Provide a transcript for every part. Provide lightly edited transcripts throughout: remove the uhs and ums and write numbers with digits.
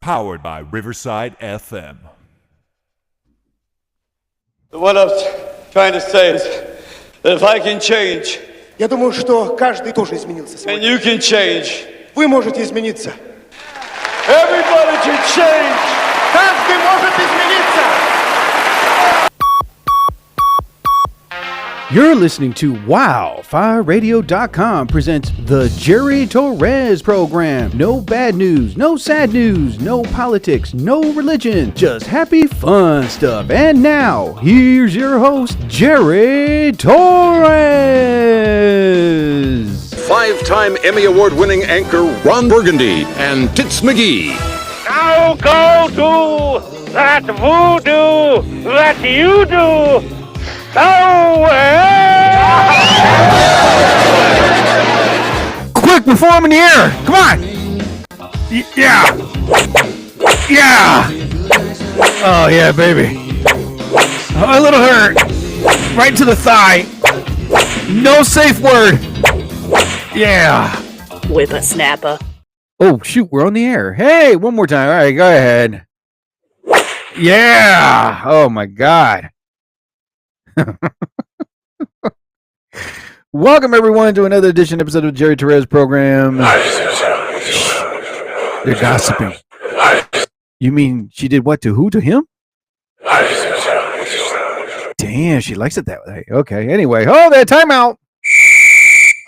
Powered by Riverside FM. What I was trying to say is that if I can change, Я думаю, что каждый тоже изменился and сегодня. you can change, Вы можете измениться. everybody can change. Каждый может измениться. You're listening to WildFireRadio.com presents the Jerry Torres program. No bad news, no sad news, no politics, no religion, just happy fun stuff. And now, here's your host, Jerry Torres. Five-time Emmy Award-winning anchor Ron Burgundy and Tits McGee. Now go to that voodoo that you do so well. Quick, perform in the air. Come on. Yeah. Yeah. Oh, yeah, baby. A little hurt. Right to the thigh. No safe word. Yeah. Whippersnapper. Oh, shoot, we're on the air. Hey, one more time. All right, go ahead. Yeah. Oh, my God. Welcome, everyone, to another edition episode of Jerry Torres program. They're gossiping. You mean she did what to who? To him? Damn, she likes it that way. Okay, anyway. Oh, that timeout.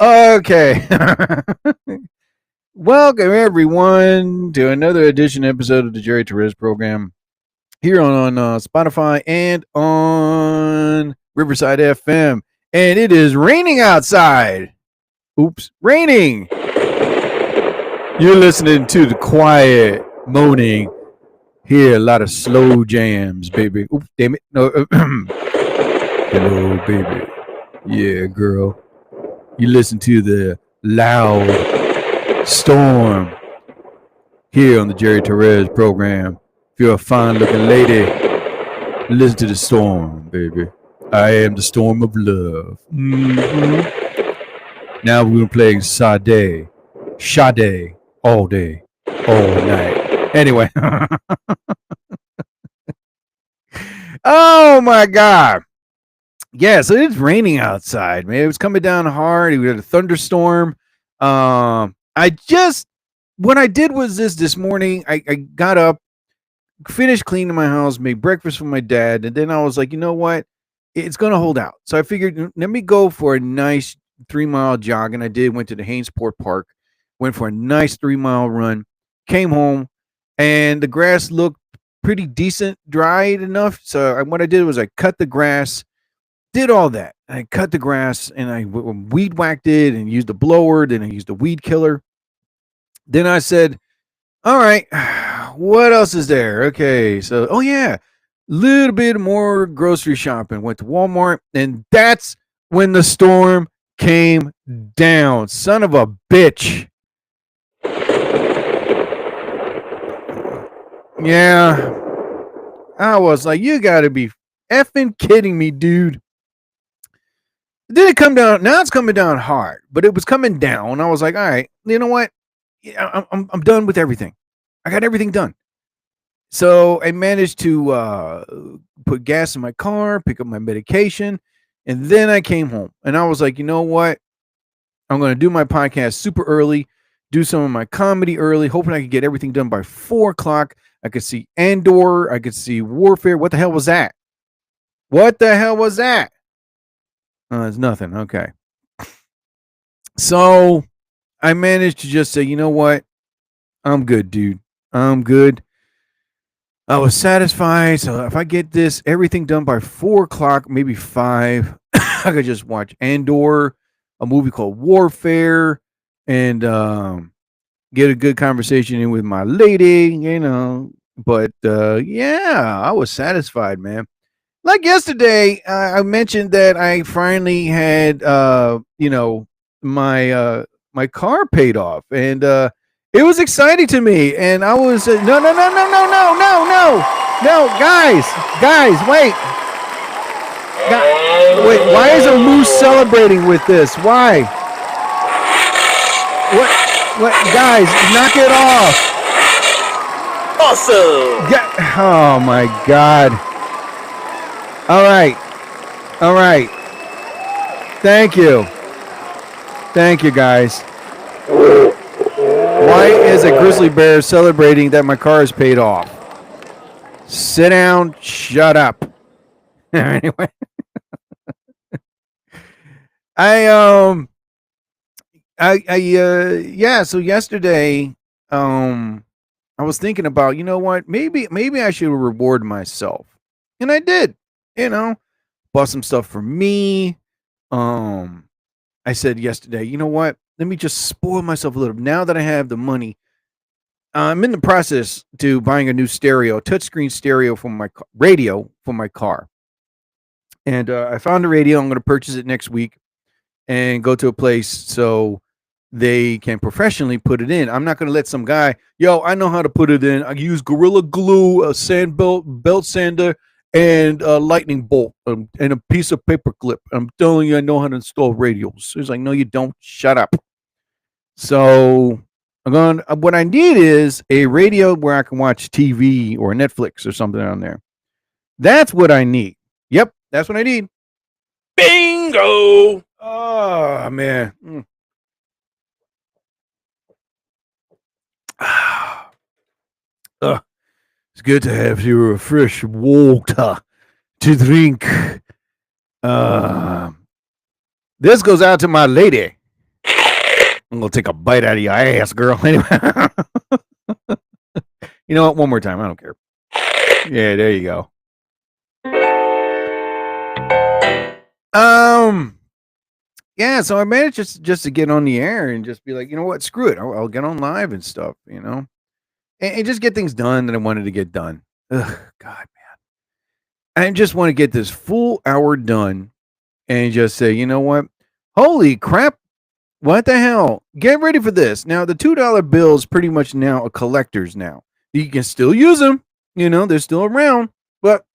Okay. Welcome, everyone, to another edition episode of the Jerry Torres program here on Spotify and on Riverside FM. And it is raining outside. Oops, raining. You're listening to the quiet moaning. Hear a lot of slow jams, baby. Oops, damn it. No. Hello, baby. Yeah, girl. You listen to the loud storm here on the Jerry Torres program. If you're a fine-looking lady, listen to the storm, baby. I am the storm of love. Mm-hmm. Now we're playing Sade all day, all night. Anyway. Oh, my God. Yeah, so it's raining outside, man. It was coming down hard. We had a thunderstorm. What I did was this morning, I got up, finished cleaning my house, made breakfast for my dad, and then I was like, you know what? It's going to hold out. So I figured, let me go for a nice 3-mile jog, and I did. Went to the Hainesport Park, went for a nice 3-mile run, came home, and the grass looked pretty decent, dried enough. So what I did was I cut the grass, did all that. I cut the grass, and I weed whacked it and used a blower. Then I used a weed killer. Then I said, all right, what else is there? Okay, so, oh yeah, little bit more grocery shopping. Went to Walmart, and that's when the storm came down. Son of a bitch. Yeah, I was like, you got to be effing kidding me, dude. It didn't come down. Now it's coming down hard, but it was coming down. I was like, all right, you know what? Yeah, I'm done with everything. I got everything done. So I managed to put gas in my car, pick up my medication, and then I came home. And I was like, you know what? I'm going to do my podcast super early, do some of my comedy early, hoping I could get everything done by 4 o'clock. I could see Andor. I could see Warfare. What the hell was that? What the hell was that? It's nothing. Okay. So I managed to just say, you know what? I'm good, dude. I'm good. I was satisfied. So if I get everything done by 4 o'clock, maybe 5, I could just watch Andor, a movie called Warfare, and get a good conversation in with my lady, you know. But yeah, I was satisfied, man. Like yesterday, I mentioned that I finally had, my car paid off, and it was exciting to me. And I was no, guys, wait. Wait, why is a moose celebrating with this? Why? What, guys, knock it off. Awesome. Yeah. Oh my God. All right. All right. Thank you. Thank you, guys. Why is a grizzly bear celebrating that my car is paid off? Sit down. Shut up. Anyway. So yesterday, I was thinking about, you know what, maybe I should reward myself. And I did, bought some stuff for me. I said yesterday, you know what, let me just spoil myself a little. Now that I have the money, I'm in the process to buying a new touchscreen stereo for my radio for my car. And I found a radio. I'm going to purchase it next week and go to a place so they can professionally put it in. I'm not going to let some guy, I know how to put it in. I use Gorilla Glue, a sand belt sander, and a lightning bolt, and a piece of paper clip. I'm telling you, I know how to install radios. He's like, no, you don't. Shut up. So what I need is a radio where I can watch TV or Netflix or something on there. That's what I need. Yep, that's what I need. Bingo. Oh, man. It's good to have your fresh water to drink. This goes out to my lady. I'm going to take a bite out of your ass, girl. Anyway. You know what? One more time. I don't care. Yeah, there you go. Yeah, so I managed just to get on the air and just be like, you know what, screw it. I'll get on live and stuff, and just get things done that I wanted to get done. Ugh, God, man. I just want to get this full hour done and just say, you know what? Holy crap. What the hell? Get ready for this. Now, the $2 bill is pretty much now a collector's now. You can still use them. They're still around. But,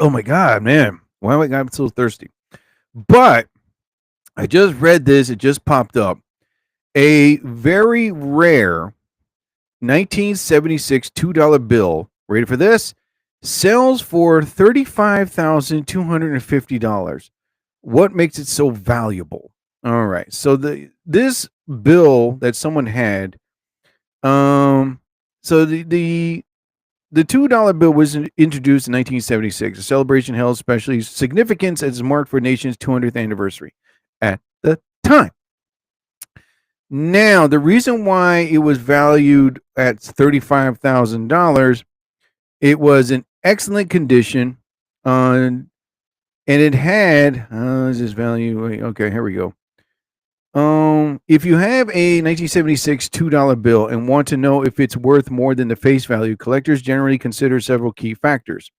oh my God, man. Why am I so thirsty? But I just read this. It just popped up. A very rare 1976 $2 bill. Ready for this? Sells for $35,250. What makes it so valuable? All right. So this bill that someone had, so the $2 bill was introduced in 1976. A celebration held especially significance as marked for the nation's 200th anniversary at the time. Now, the reason why it was valued at $35,000, it was in excellent condition, and it had is this value? Okay, here we go. If you have a 1976 $2 bill and want to know if it's worth more than the face value, collectors generally consider several key factors.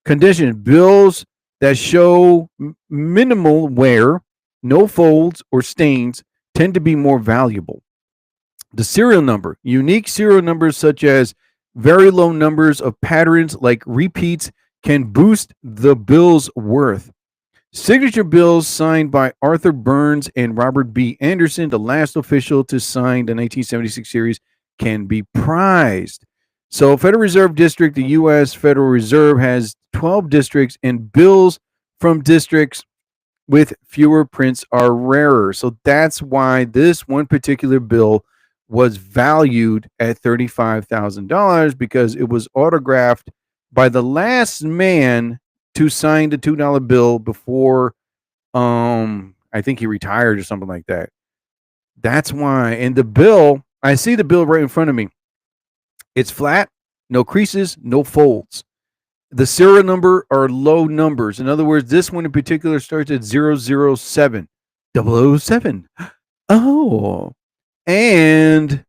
Condition: bills that show minimal wear, no folds or stains, tend to be more valuable. The serial number: unique serial numbers such as very low numbers of patterns like repeats can boost the bill's worth. Signature bills signed by Arthur Burns and Robert B. Anderson, the last official to sign the 1976 series, can be prized. So Federal Reserve District, the U.S. Federal Reserve, has 12 districts, and bills from districts with fewer prints are rarer. So that's why this one particular bill was valued at $35,000, because it was autographed by the last man to sign the $2 bill before I think he retired or something like that. That's why. And the bill, I see the bill right in front of me. It's flat, no creases, no folds. The serial number are low numbers. In other words, this one in particular starts at 007. 007. Oh. And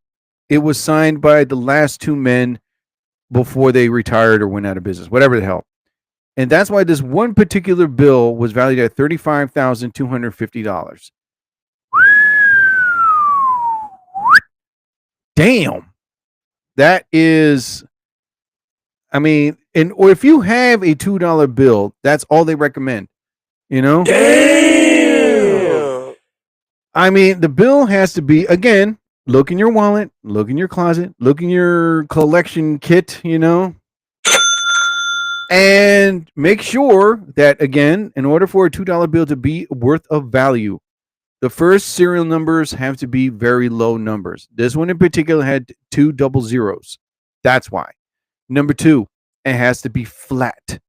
it was signed by the last two men before they retired or went out of business, whatever the hell. And that's why this one particular bill was valued at $35,250. Damn. That is, or if you have a $2 bill, that's all they recommend, Damn. The bill has to be, again, look in your wallet, look in your closet, look in your collection kit, and make sure that, again, in order for a $2 bill to be worth of value, the first serial numbers have to be very low numbers. This one in particular had 2 double zeros. That's why. Number 2, it has to be flat.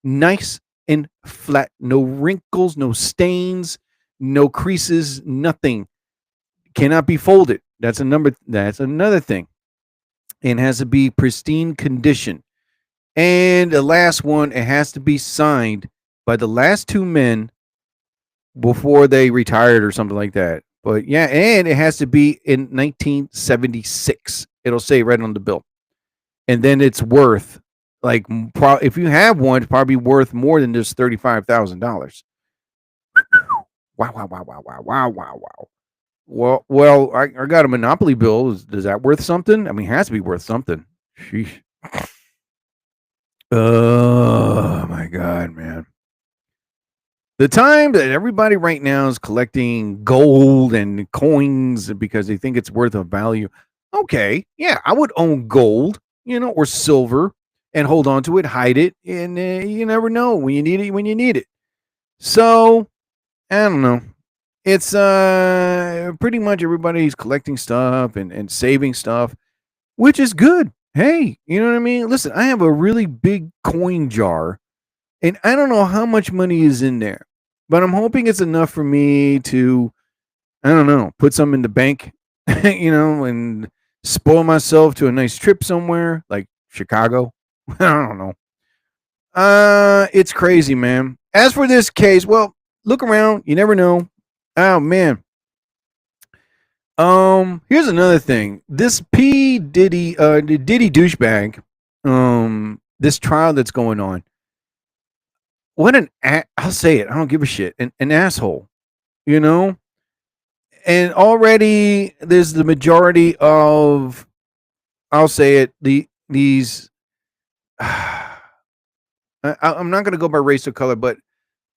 Nice and flat. No wrinkles, no stains, no creases, nothing. Cannot be folded. That's another thing. It has to be pristine condition. And the last one, it has to be signed by the last 2 men before they retired or something like that. But yeah, and it has to be in 1976. It'll say right on the bill. And then it's worth, like, if you have one, it's probably worth more than just $35,000. Wow. Well, I got a Monopoly bill. Is that worth something? I mean, it has to be worth something. Sheesh. Oh my God, man. The time that everybody right now is collecting gold and coins because they think it's worth of value. Okay, yeah, I would own gold, or silver, and hold on to it, hide it, and you never know when you need it. So, I don't know. It's pretty much everybody's collecting stuff and saving stuff, which is good. Hey, you know what I mean? Listen, I have a really big coin jar, and I don't know how much money is in there, but I'm hoping it's enough for me to, I don't know, put some in the bank, and spoil myself to a nice trip somewhere like Chicago. I don't know. It's crazy, man. As for this case, well, look around. You never know. Oh, man. Here's another thing. This P. Diddy, the Diddy douchebag, this trial that's going on. What I'll say it. I don't give a shit. An asshole, And already there's the majority of, I'll say it, these, I'm not going to go by race or color, but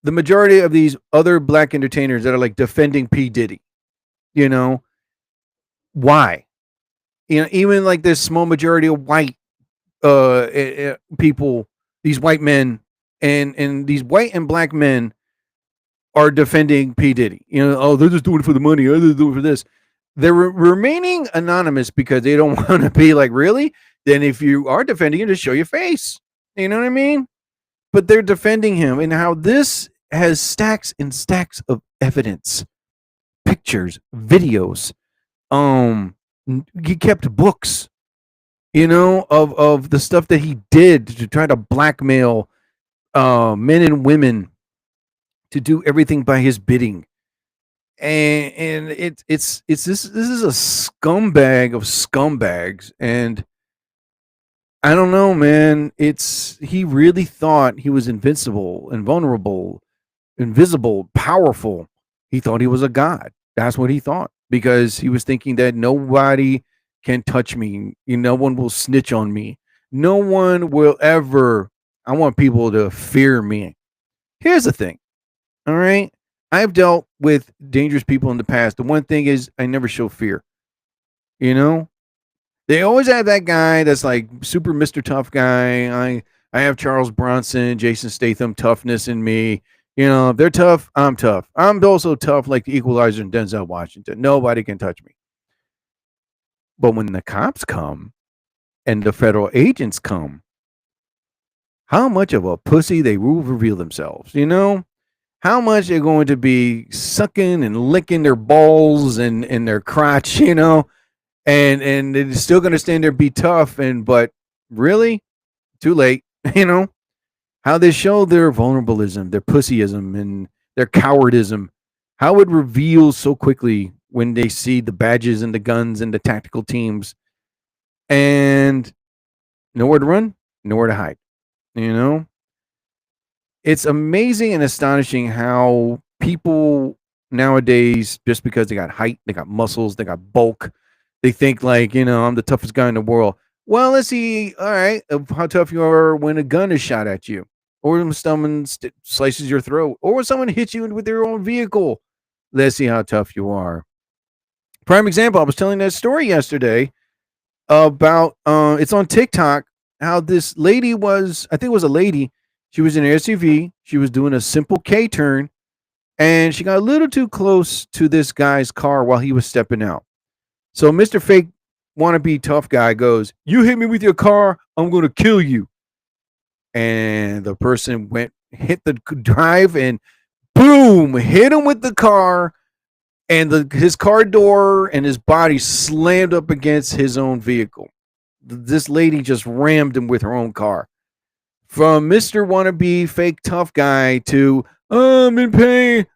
the majority of these other black entertainers that are like defending P. Diddy, why? Even like this small majority of white people, these white men and these white and black men are defending P. Diddy. They're just doing it for the money. They're doing it for this. They're remaining anonymous because they don't want to be like, really? Then if you are defending him, just show your face. You know what I mean? But they're defending him, and how this has stacks and stacks of evidence, pictures, videos. He kept books, of the stuff that he did to try to blackmail men and women to do everything by his bidding. And it's this is a scumbag of scumbags, and I don't know, man. He really thought he was invincible, invulnerable, invisible, powerful. He thought he was a god. That's what he thought, because he was thinking that nobody can touch me. No one will snitch on me. No one will ever. I want people to fear me. Here's the thing. All right. I've dealt with dangerous people in the past. The one thing is I never show fear. They always have that guy that's like super Mr. Tough guy. I have Charles Bronson, Jason Statham toughness in me. If they're tough, I'm tough. I'm also tough like the Equalizer and Denzel Washington. Nobody can touch me. But when the cops come and the federal agents come, how much of a pussy they will reveal themselves, How much they're going to be sucking and licking their balls and their crotch, and they're still going to stand there and be tough. But really, too late, How they show their vulnerabilism, their pussyism, and their cowardism, how it reveals so quickly when they see the badges and the guns and the tactical teams, and nowhere to run, nowhere to hide. It's amazing and astonishing how people nowadays, just because they got height, they got muscles, they got bulk, they think like, I'm the toughest guy in the world. Well, let's see, all right, how tough you are when a gun is shot at you, or when someone slices your throat, or when someone hits you with their own vehicle. Let's see how tough you are. Prime example, I was telling that story yesterday about it's on TikTok how this lady was, I think it was a lady, she was in an SUV, she was doing a simple K turn, and she got a little too close to this guy's car while he was stepping out. So Mr. Fake wannabe tough guy goes, "You hit me with your car, I'm gonna kill you." And the person hit the drive and boom, hit him with the car, and his car door and his body slammed up against his own vehicle. This lady just rammed him with her own car. From Mr. Wannabe Fake Tough Guy to, "Oh, I'm in pain.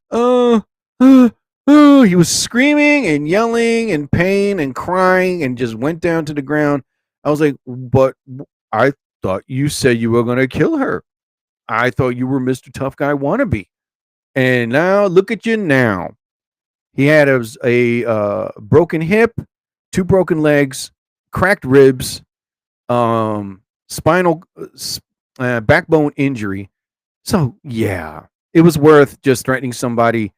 He was screaming and yelling in pain and crying and just went down to the ground. I was like, but I thought you said you were going to kill her. I thought you were Mr. Tough Guy Wannabe. And now, look at you now. He had a broken hip, 2 broken legs, cracked ribs, spinal backbone injury. So, yeah, it was worth just threatening somebody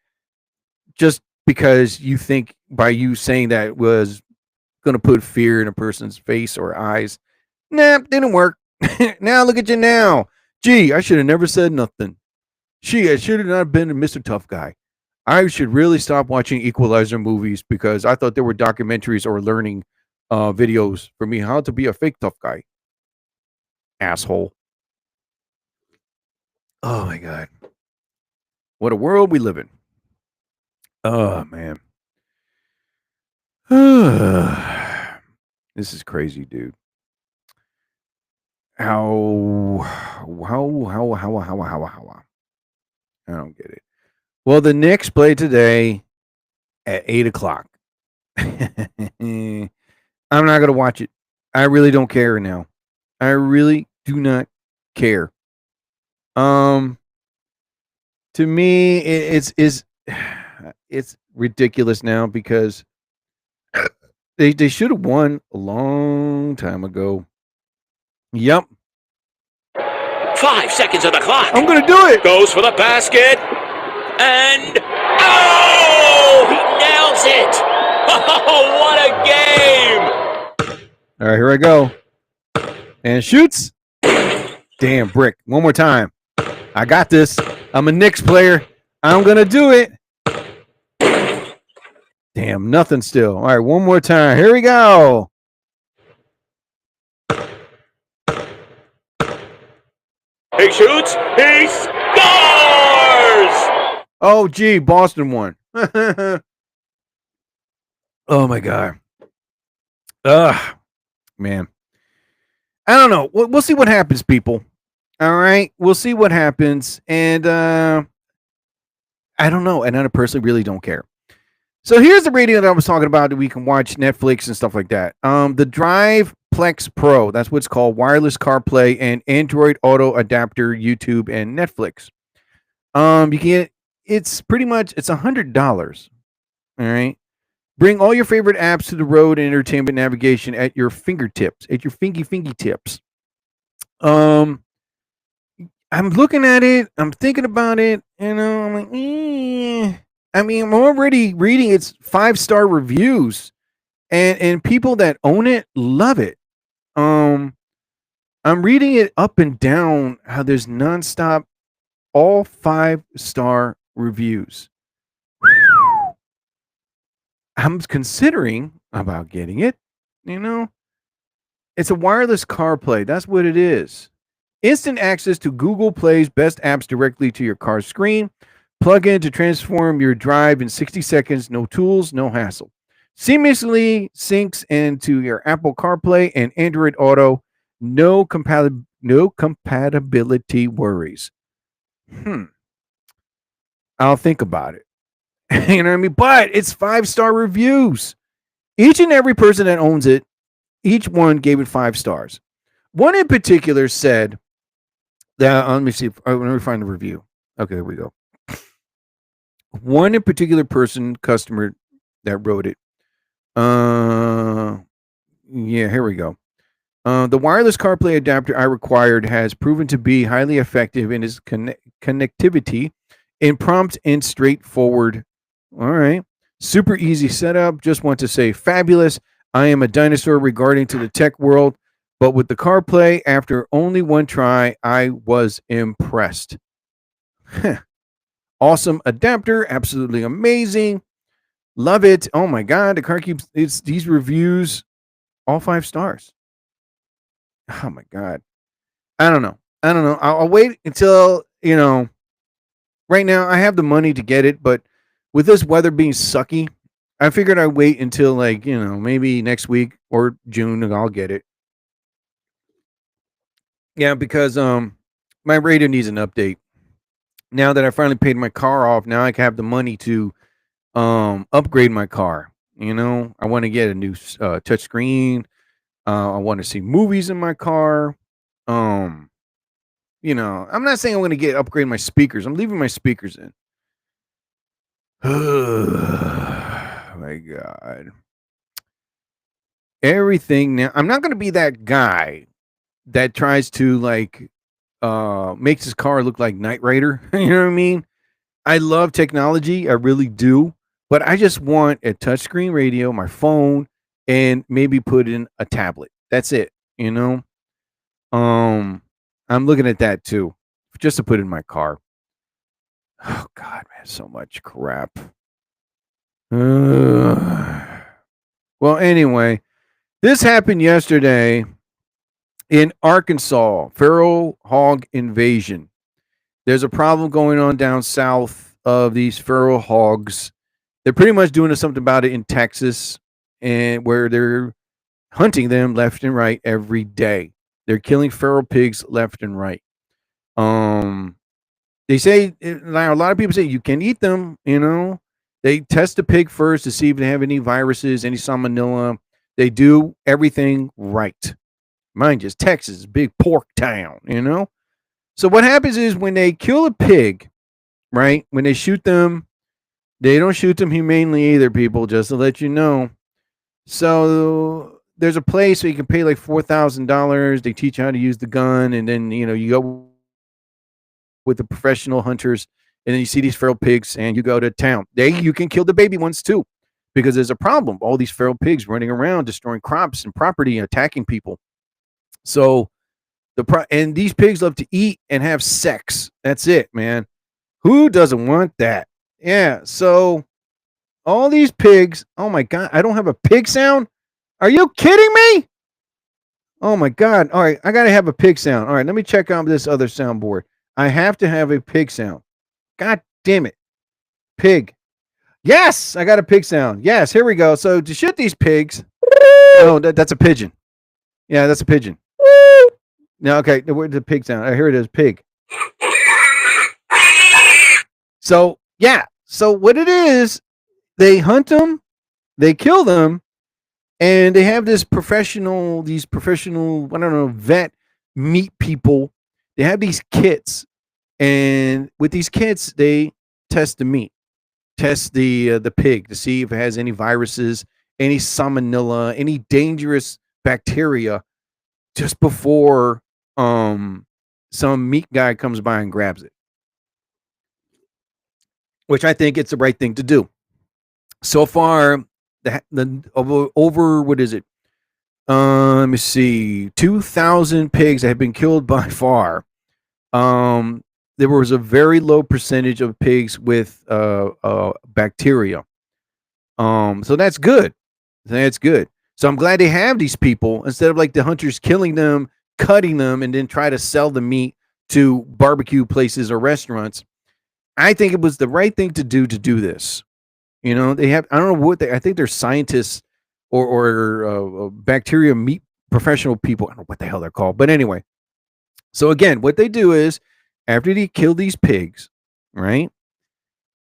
just because you think by you saying that was going to put fear in a person's face or eyes. Nah, didn't work. Now look at you now. Gee, I should have never said nothing. I should have not been a Mr. Tough Guy. I should really stop watching Equalizer movies because I thought there were documentaries or learning videos for me how to be a fake tough guy. Asshole. Oh my God. What a world we live in. Oh man. This is crazy, dude. How? I don't get it. Well, the Knicks play today at 8:00. I'm not gonna watch it. I really don't care now. I really do not care. To me, it's ridiculous now because they should have won a long time ago. Yep. 5 seconds on the clock. I'm gonna do it. Goes for the basket. And oh, he nails it. Oh, what a game. All right, here I go. And shoots. Damn, brick. One more time. I got this. I'm a Knicks player. I'm gonna do it. Damn, nothing still. All right, one more time. Here we go. He shoots. He scores. Oh, gee, Boston won. Oh, my God. Man. I don't know. We'll see what happens, people. All right? We'll see what happens. And I don't know. And I personally really don't care. So here's the radio that I was talking about that we can watch Netflix and stuff like that. The Drive Plex Pro. That's what it's called. Wireless CarPlay and Android Auto Adapter, YouTube, and Netflix. You can get it's pretty much it's $100. All right. Bring all your favorite apps to the road and entertainment navigation at your fingertips, at your fingy tips. I'm looking at it, I'm thinking about it, I'm like, I mean, I'm already reading its 5-star reviews, and people that own it love it. I'm reading it up and down how there's nonstop all 5-star reviews. I'm considering about getting it. It's a wireless CarPlay. That's what it is. Instant access to Google Play's best apps directly to your car screen. Plug in to transform your drive in 60 seconds. No tools, no hassle. Seamlessly syncs into your Apple CarPlay and Android Auto. No compatibility worries. I'll think about it. You know what I mean? But it's 5-star reviews. Each and every person that owns it, each one gave it 5 stars. One in particular said that, let me see. Let me find the review. Okay, here we go. One in particular customer that wrote it. Yeah, here we go. The wireless CarPlay adapter I required has proven to be highly effective in its connectivity and prompt and straightforward. All right. Super easy setup. Just want to say fabulous. I am a dinosaur regarding to the tech world, but with the CarPlay, after only one try, I was impressed. Awesome adapter, absolutely amazing. Love it. Oh my god, the car keeps it's these reviews all 5 stars. Oh my god. I don't know. I'll wait until, right now I have the money to get it, but with this weather being sucky, I figured I'd wait until maybe next week or June and I'll get it. Yeah, because my radio needs an update. Now that I finally paid my car off, now I can have the money to upgrade my car. I want to get a new touch screen. I want to see movies in my car. I'm not saying I'm going to upgrade my speakers. I'm leaving my speakers in. Oh my god. Everything now. I'm not going to be that guy that tries to makes his car look like Knight Rider. You know what I mean? I love technology, I really do, but I just want a touchscreen radio, my phone, and maybe put in a tablet. That's it. I'm looking at that too, just to put in my car. Oh god, man, so much crap. Well, anyway, this happened yesterday in Arkansas. Feral hog invasion. There's a problem going on down south of these feral hogs. They're pretty much doing something about it in Texas, and where they're hunting them left and right every day. They're killing feral pigs left and right. They say now a lot of people say you can eat them. They test the pig first to see if they have any viruses, any salmonella. They do everything right. Mind you, Texas is a big pork town. So what happens is when they kill a pig, right? When they shoot them, they don't shoot them humanely either, people, just to let you know. So there's a place where you can pay like $4,000. They teach you how to use the gun, and then you go with the professional hunters, and then you see these feral pigs, and you go to town. You can kill the baby ones too, because there's a problem. All these feral pigs running around, destroying crops and property, and attacking people. So and these pigs love to eat and have sex. That's it, man. Who doesn't want that? Yeah. So all these pigs. Oh my god, I don't have a pig sound. Are you kidding me? Oh my god. All right, I gotta have a pig sound. All right, let me check out this other soundboard. I have to have a pig sound. God damn it. Pig. Yes, I got a pig sound. Yes, here we go. So to shoot these pigs. Oh, that's a pigeon. Yeah, that's a pigeon. No, okay. Where's the pig sound? Here it is. Pig. So yeah. So what it is, they hunt them, they kill them, and they have these professional, I don't know, vet meat people. They have these kits, and with these kits, they test the meat, test the pig to see if it has any viruses, any salmonella, any dangerous bacteria, just before some meat guy comes by and grabs it. Which I think it's the right thing to do. So far, the over what is it? Let me see, 2,000 pigs that have been killed by far. There was a very low percentage of pigs with bacteria. So that's good. That's good. So I'm glad they have these people instead of like the hunters killing them, cutting them, and then try to sell the meat to barbecue places or restaurants. I think it was the right thing to do this. They have, I don't know what I think they're scientists or bacteria meat professional people. I don't know what the hell they're called. But anyway, so again, what they do is after they kill these pigs, right,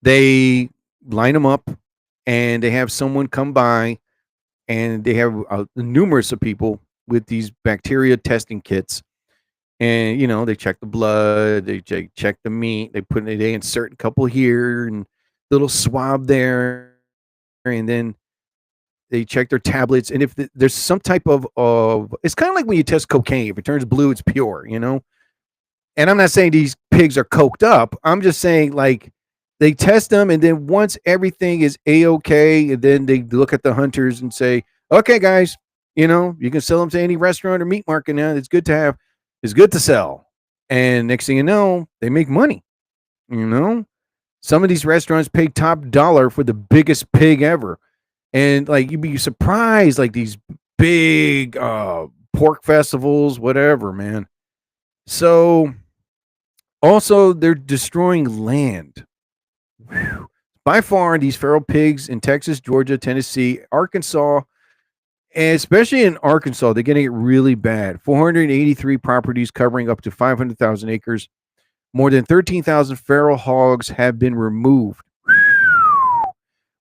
they line them up and they have someone come by, and they have numerous of people with these bacteria testing kits. And, they check the blood, they check the meat, they insert a couple here and little swab there, and then they check their tablets. And if there's some type of it's kind of like when you test cocaine. If it turns blue, it's pure, And I'm not saying these pigs are coked up. I'm just saying, like, they test them, and then once everything is a-okay, and then they look at the hunters and say, okay, guys, you can sell them to any restaurant or meat market now. It's good to have. It's good to sell. And next thing you know, they make money. Some of these restaurants pay top dollar for the biggest pig ever. And like, you'd be surprised, like these big pork festivals, whatever, man. So also they're destroying land. Whew. By far, these feral pigs in Texas, Georgia, Tennessee, Arkansas, and especially in Arkansas, they're getting it really bad. 483 properties covering up to 500,000 acres. More than 13,000 feral hogs have been removed,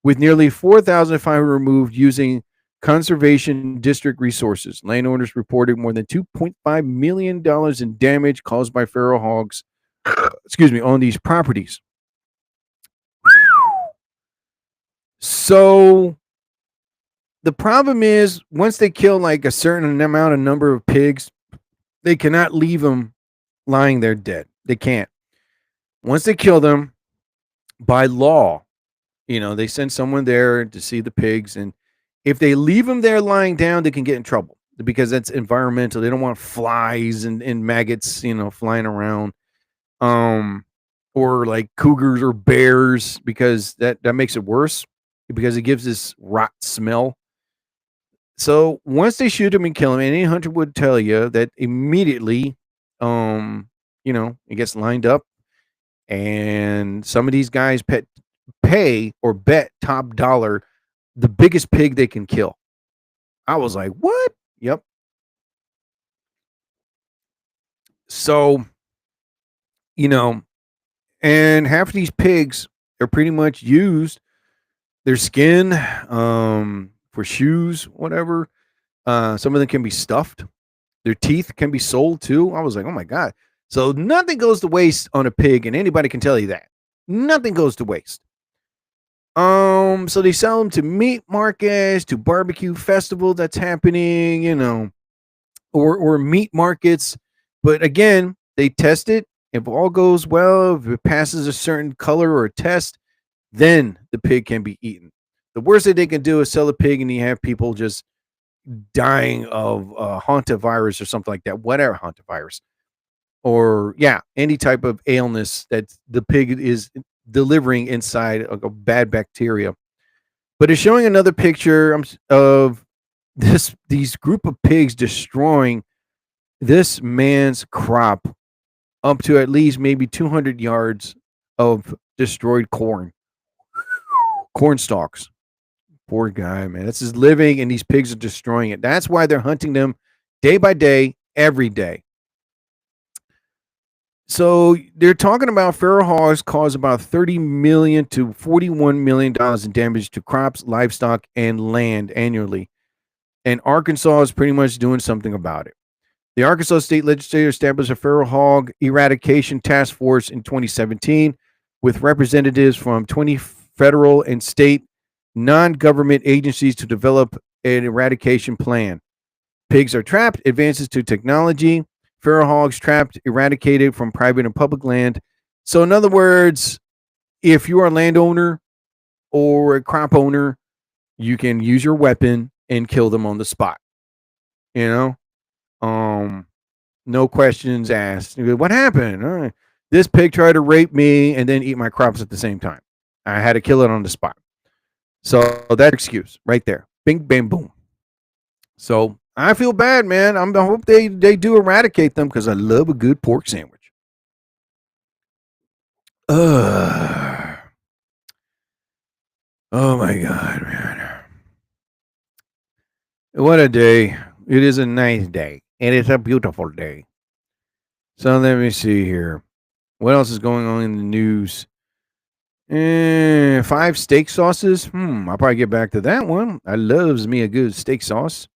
with nearly 4,500 removed using conservation district resources. Landowners reported more than $2.5 million in damage caused by feral hogs, on these properties. So the problem is, once they kill like a certain number of pigs, they cannot leave them lying there dead. They can't. Once they kill them, by law, they send someone there to see the pigs, and if they leave them there lying down, they can get in trouble because that's environmental. They don't want flies and maggots, flying around, or like cougars or bears, because that makes it worse because it gives this rot smell. So once they shoot them and kill them, any hunter would tell you that immediately, it gets lined up, and some of these guys pay or bet top dollar the biggest pig they can kill. I was like, what? Yep. So, and half of these pigs are pretty much used, their skin, for shoes, whatever. Some of them can be stuffed. Their teeth can be sold too. I was like, oh my God. So nothing goes to waste on a pig, and anybody can tell you that. Nothing goes to waste. So they sell them to meat markets, to barbecue festival that's happening, or meat markets. But again, they test it. If all goes well, if it passes a certain color or a test, then the pig can be eaten. The worst that they can do is sell a pig and you have people just dying of hantavirus or something like that, whatever hantavirus, or any type of illness that the pig is delivering inside a bad bacteria. But it's showing another picture of these group of pigs destroying this man's crop up to at least maybe 200 yards of destroyed corn stalks. Poor guy, man. This is living, and these pigs are destroying it. That's why they're hunting them day by day, every day. So they're talking about feral hogs cause about $30 million to $41 million in damage to crops, livestock, and land annually. And Arkansas is pretty much doing something about it. The Arkansas State Legislature established a feral hog eradication task force in 2017 with representatives from 20 federal and state non-government agencies to develop an eradication plan. Pigs are trapped, advances to technology, feral hogs trapped, eradicated from private and public land. So in other words, if you are a landowner or a crop owner, you can use your weapon and kill them on the spot. No questions asked. What happened? This pig tried to rape me and then eat my crops at the same time. I had to kill it on the spot. So that's excuse right there. Bing, bang, boom. So I feel bad, man. I hope they do eradicate them because I love a good pork sandwich. Oh my God, man. What a day. It is a nice day. And it's a beautiful day. So let me see here. What else is going on in the news? 5 steak sauces. I'll probably get back to that one. I loves me a good steak sauce.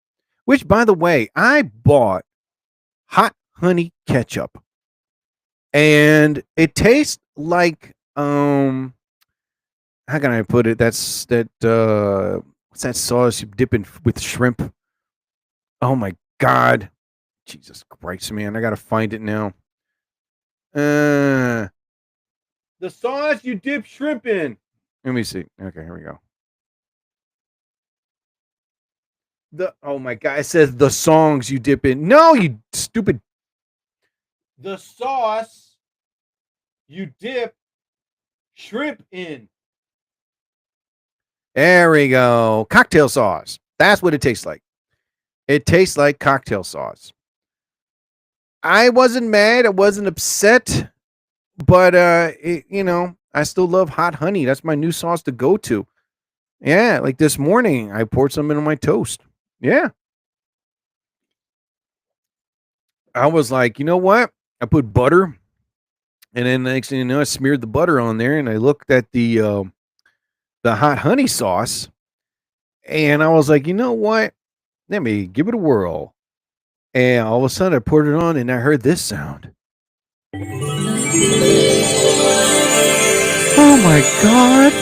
Which, by the way, I bought hot honey ketchup. And it tastes like how can I put it? What's that sauce you dip in with shrimp? Oh my God. Jesus Christ, man. I gotta find it now. The sauce you dip shrimp in. Let me see. Okay, here we go. Oh my god, it says the songs you dip in. No, you stupid. The sauce you dip shrimp in. There we go. Cocktail sauce. That's what it tastes like. It tastes like cocktail sauce. I wasn't mad. I wasn't upset. But, I still love hot honey. That's my new sauce to go to. Yeah, like this morning, I poured some into my toast. Yeah. I was like, you know what? I put butter. And then the next thing you know, I smeared the butter on there. And I looked at the hot honey sauce. And I was like, you know what? Let me give it a whirl. And all of a sudden I poured it on and I heard this sound. Oh my God.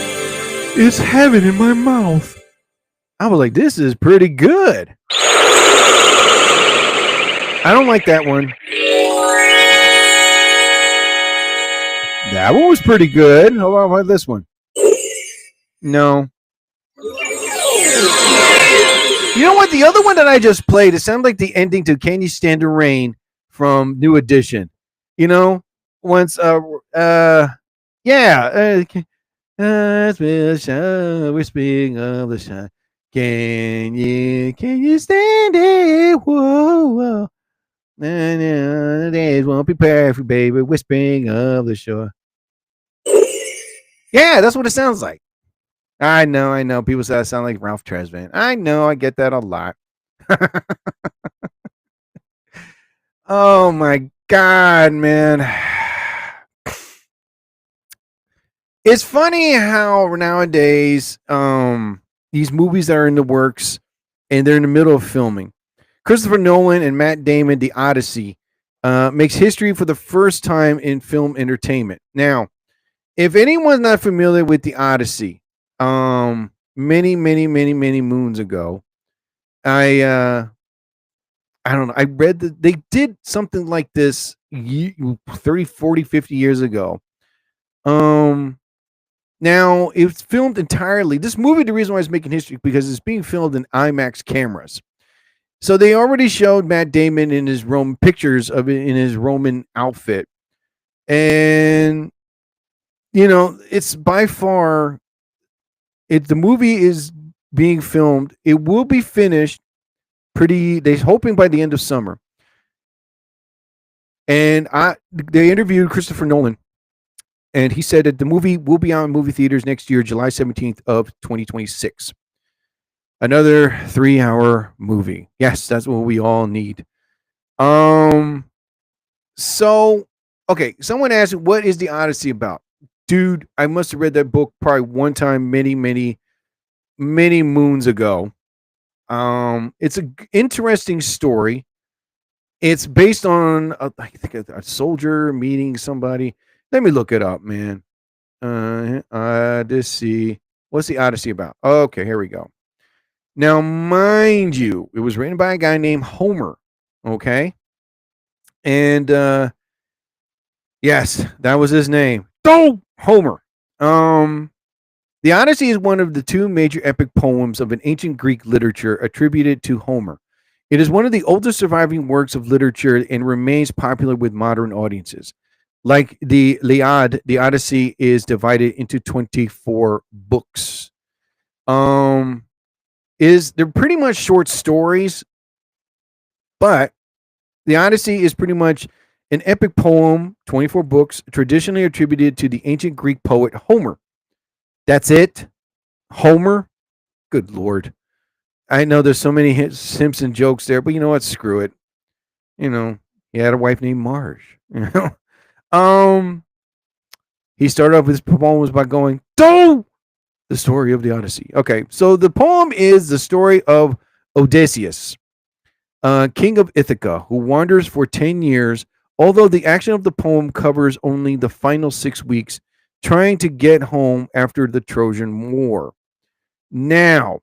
It's heaven in my mouth. I was like, this is pretty good. I don't like that one. That one was pretty good. How about this one? No. You know what? The other one that I just played, it sounded like the ending to Can You Stand the Rain from New Edition. You know, once, we're speaking of the shine. Can you stand it? Whoa, whoa. The days won't be perfect, baby. Whispering of the shore. Yeah, that's what it sounds like. I know. People say I sound like Ralph Tresvant. I know, I get that a lot. Oh my God, man. It's funny how nowadays these movies that are in the works and they're in the middle of filming. Christopher Nolan and Matt Damon, The Odyssey, makes history for the first time in film entertainment. Now, if anyone's not familiar with The Odyssey, many moons ago, I don't know. I read that they did something like this 30, 40, 50 years ago. Now it's filmed entirely. This movie, the reason why it's making history, because it's being filmed in IMAX cameras. So they already showed Matt Damon in his Roman pictures of it in his Roman outfit. And, it's by far, the movie is being filmed. It will be finished they're hoping by the end of summer. And they interviewed Christopher Nolan. And he said that the movie will be out in movie theaters next year, July 17th of 2026. Another 3-hour movie. Yes, that's what we all need. So, okay, someone asked, what is The Odyssey about? Dude, I must have read that book probably one time many moons ago. It's an interesting story. It's based on, I think, a soldier meeting somebody. Let me look it up, man. Odyssey. What's The Odyssey about? Okay, here we go. Now, mind you, it was written by a guy named Homer. Okay. And, yes, that was his name. Homer. The Odyssey is one of the two major epic poems of an ancient Greek literature attributed to Homer. It is one of the oldest surviving works of literature and remains popular with modern audiences. Like the Iliad, the Odyssey is divided into 24 books. They're pretty much short stories, but the Odyssey is pretty much an epic poem, 24 books, traditionally attributed to the ancient Greek poet Homer. That's it? Homer? Good Lord. I know there's so many Simpson jokes there, but you know what? Screw it. He had a wife named Marge. He started off his poems by going, the story of the Odyssey. Okay, so the poem is the story of Odysseus, king of Ithaca, who wanders for 10 years, although the action of the poem covers only the final 6 weeks, trying to get home after the Trojan War. Now,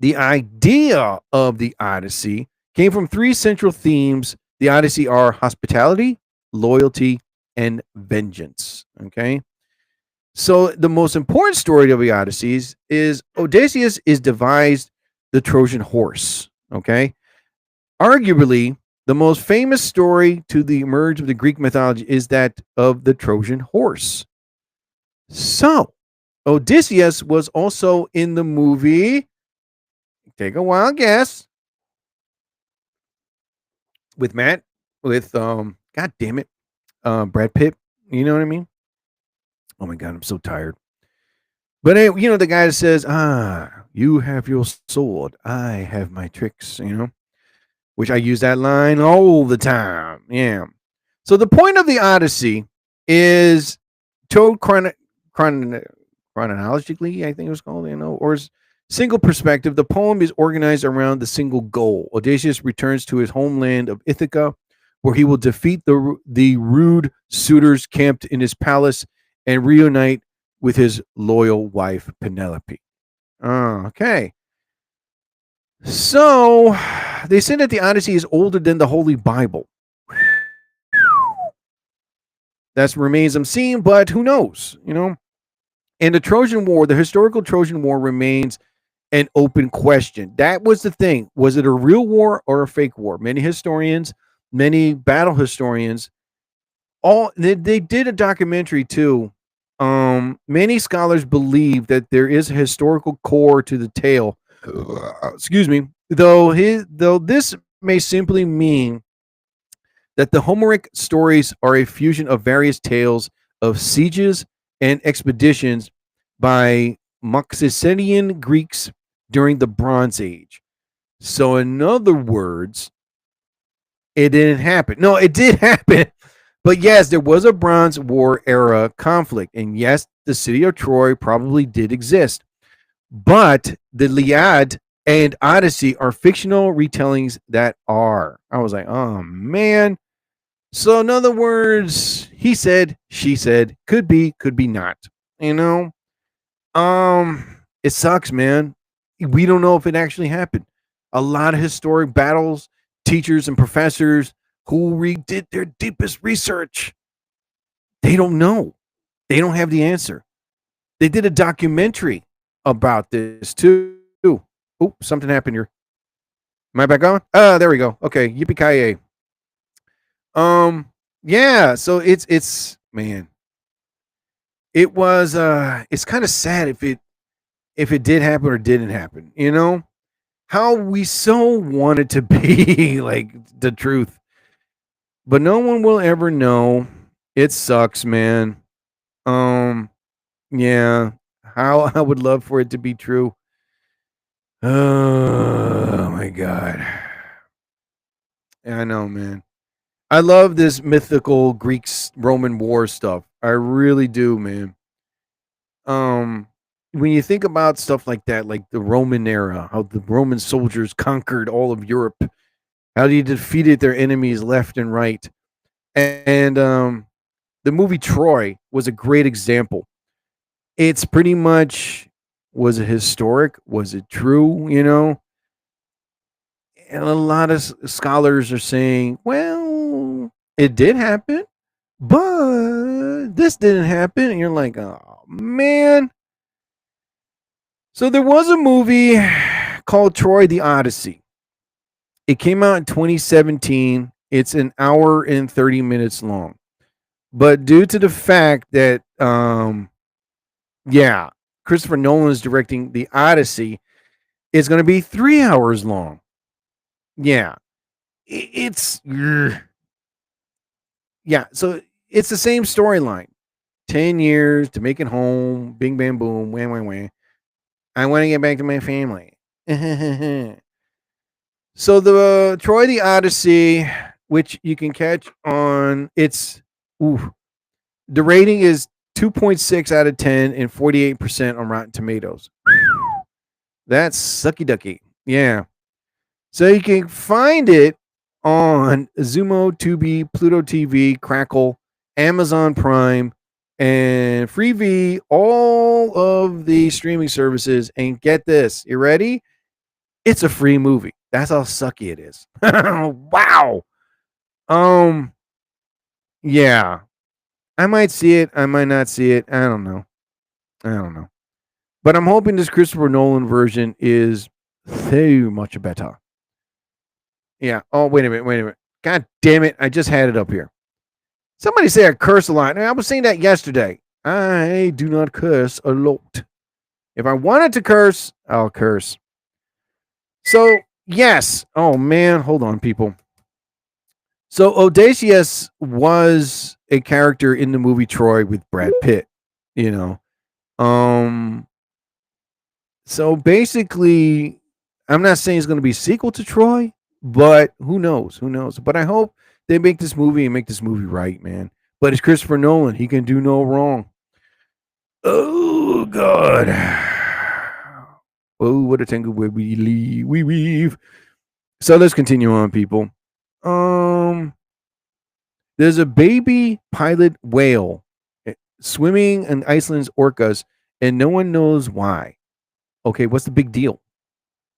the idea of the Odyssey came from 3 central themes. The Odyssey are hospitality, loyalty, and vengeance. Okay. So the most important story of the Odysseys is Odysseus is devised the Trojan horse. Okay. Arguably, the most famous story to the emerge of the Greek mythology is that of the Trojan horse. So, Odysseus was also in the movie. Take a wild guess. With God damn it, Brad Pitt. You know what I mean? Oh my God, I'm so tired. But you know the guy that says, you have your sword, I have my tricks. You know, which I use that line all the time. Yeah. So the point of the Odyssey is told chronologically, I think it was called, you know, or single perspective. The poem is organized around the single goal. Odysseus returns to his homeland of Ithaca, where he will defeat the rude suitors camped in his palace and reunite with his loyal wife Penelope. Okay. So they say that the Odyssey is older than the Holy Bible. That remains unseen, but who knows, you know? And the Trojan War, the historical Trojan War remains an open question. That was the thing. Was it a real war or a fake war? Many historians, many battle historians, they did a documentary too. Many scholars believe that there is a historical core to the tale. Excuse me. Though this may simply mean that the Homeric stories are a fusion of various tales of sieges and expeditions by Mycenaean Greeks during the Bronze Age. So, in other words, it didn't happen. No, it did happen. But yes, there was a Bronze War era conflict. And yes, the city of Troy probably did exist. But the Iliad and Odyssey are fictional retellings that are. I was like, oh, man. So, in other words, he said, she said, could be not. You know? It sucks, man. We don't know if it actually happened. A lot of historic battles, teachers and professors who did their deepest research, they don't know. They don't have the answer. They did a documentary about this too. Oh, something happened here. Am I back on? There we go. Okay, yippee-ki-yay. Yeah, so it's man. It was it's kind of sad if it did happen or didn't happen, you know? How we so want it to be like the truth. But no one will ever know. It sucks, man. Yeah. How I would love for it to be true. Oh my God. I know, man. I love this mythical Greeks Roman war stuff. I really do, man. When you think about stuff like that, like the Roman era, how the Roman soldiers conquered all of Europe, how they defeated their enemies left and right. And the movie Troy was a great example. It's pretty much, was it historic? Was it true? You know? And a lot of scholars are saying, well, it did happen, but this didn't happen. And you're like, oh, man. So there was a movie called Troy the Odyssey. It came out in 2017. It's an hour and 30 minutes long. But due to the fact that, Christopher Nolan is directing the Odyssey, it's going to be 3 hours long. Yeah. So it's the same storyline. 10 years to make it home, bing, bam, boom, wham, wham, wham. I want to get back to my family. So the Troy the Odyssey, which you can catch on, the rating is 2.6 out of 10 and 48% on Rotten Tomatoes. That's sucky ducky. Yeah. So you can find it on Zumo, Tubi, Pluto TV, Crackle, Amazon Prime, and Freevee, all of the streaming services. And get this, you ready? It's a free movie. That's how sucky it is. Wow. Yeah. I might see it. I might not see it. I don't know. But I'm hoping this Christopher Nolan version is so much better. Yeah. Oh, wait a minute. God damn it. I just had it up here. Somebody say I curse a lot. I was saying that yesterday. I do not curse a lot. If I wanted to curse, I'll curse. So, yes. Oh, man. Hold on, people. So, Odysseus was a character in the movie Troy with Brad Pitt, you know. So basically, I'm not saying it's going to be a sequel to Troy, but who knows? But I hope they make this movie and make this movie right, man. But it's Christopher Nolan. He can do no wrong. Oh, God. Oh, what a tangle where we weave. So let's continue on, people. There's a baby pilot whale swimming in Iceland's orcas, and no one knows why. Okay, what's the big deal?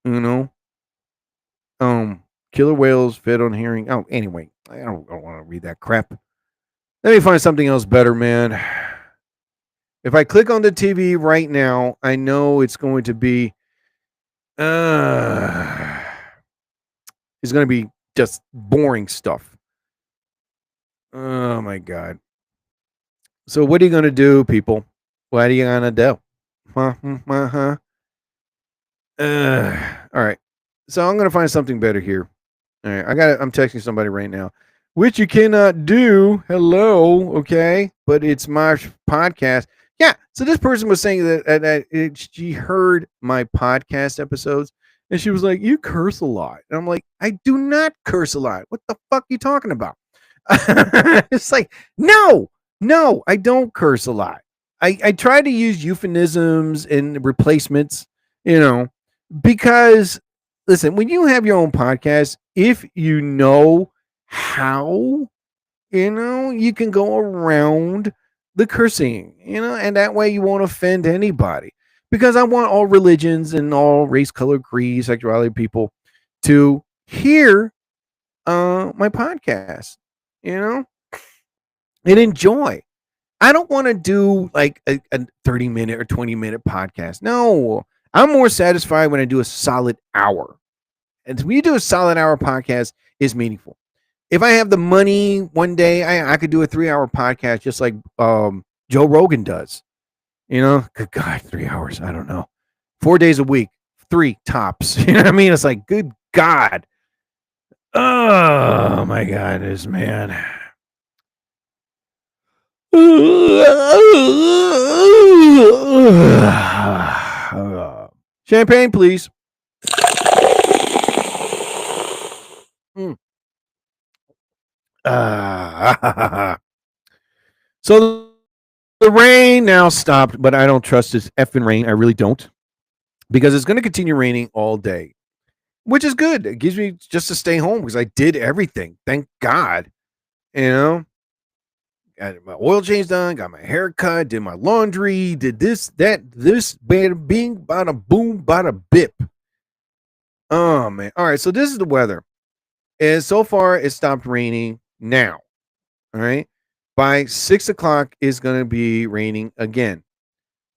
You know? Killer whales fed on herring. Oh, anyway, I don't want to read that crap. Let me find something else better, man. If I click on the TV right now, I know it's going to be it's going to be just boring stuff. Oh my God. So what are you going to do, people? What are you going to do? All right. So I'm going to find something better here. All right. I'm texting somebody right now, which you cannot do. Hello. Okay. But it's my podcast. Yeah. So this person was saying that she heard my podcast episodes and she was like, you curse a lot. And I'm like, I do not curse a lot. What the fuck are you talking about? It's like, no, I don't curse a lot. I try to use euphemisms and replacements, because listen, when you have your own podcast, if you know how, you can go around the cursing, and that way you won't offend anybody. Because I want all religions and all race, color, creed, sexuality people to hear my podcast, and enjoy. I don't want to do like a 30-minute or 20-minute podcast. No, I'm more satisfied when I do a solid hour. And when you do a solid hour podcast, is meaningful. If I have the money one day, I could do a 3-hour podcast just like Joe Rogan does. Good God, 3 hours. I don't know. 4 days a week, 3 tops. You know what I mean? It's like, good God. Oh my God, this man. Champagne, please. So the rain now stopped, but I don't trust this effing rain. I really don't, because it's going to continue raining all day, which is good. It gives me just to stay home because I did everything. Thank God. Got my oil change done, got my hair cut, did my laundry, did this, bada bing, bada boom, bada bip. Oh, man. All right, so this is the weather. And so far, it stopped raining now. All right. By 6 o'clock, it's going to be raining again.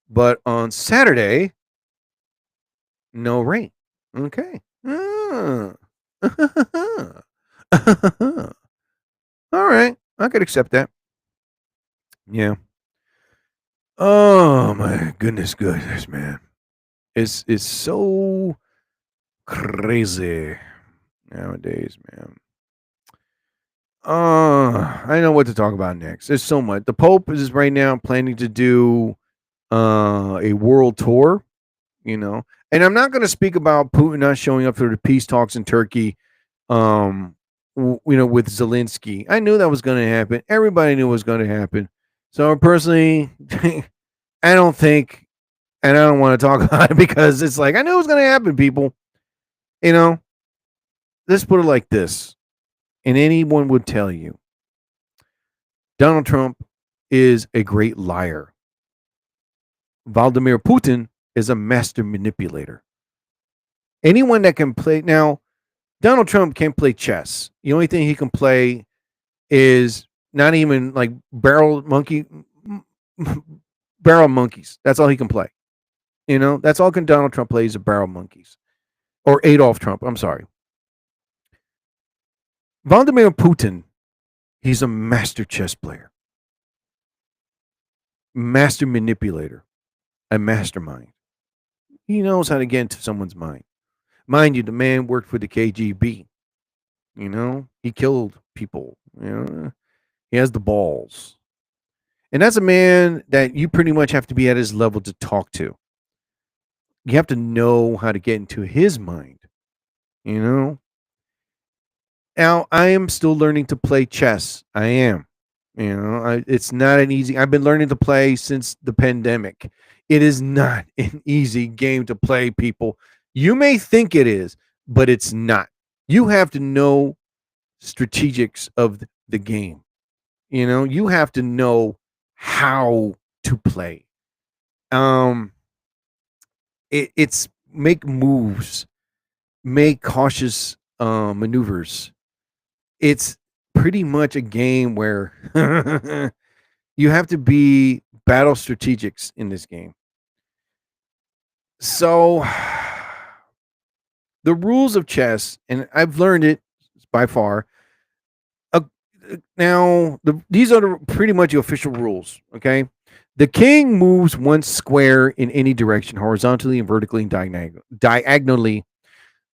But on Saturday, no rain. Okay. All right. I could accept that. Yeah. Oh my goodness, man. It's so crazy nowadays, man. I know what to talk about next. There's so much. The Pope is right now planning to do a world tour, and I'm not going to speak about Putin not showing up for the peace talks in Turkey, with Zelensky. I knew that was going to happen. Everybody knew it was going to happen. So personally, I don't think, and I don't want to talk about it because it's like, I knew it was going to happen, people. Let's put it like this. And anyone would tell you, Donald Trump is a great liar. Vladimir Putin is a master manipulator. Anyone that can play, now, Donald Trump can't play chess. The only thing he can play is Not even like barrel monkeys. That's all he can play. You know, that's all can Donald Trump plays, are barrel monkeys. Or Adolf Trump, I'm sorry. Vladimir Putin, he's a master chess player, master manipulator, a mastermind. He knows how to get into someone's mind. Mind you, the man worked for the KGB. You know, he killed people. You know, he has the balls. And that's a man that you pretty much have to be at his level to talk to. You have to know how to get into his mind. You know? Now, I am still learning to play chess. I am. You know, it's not an easy. I've been learning to play since the pandemic. It is not an easy game to play, people. You may think it is, but it's not. You have to know strategics of the game. You know, you have to know how to play. It's make moves, make cautious maneuvers. It's pretty much a game where you have to be battle strategics in this game. So the rules of chess, and I've learned it by far. Now, these are pretty much the official rules. Okay, the king moves one square in any direction, horizontally and vertically and diagonally.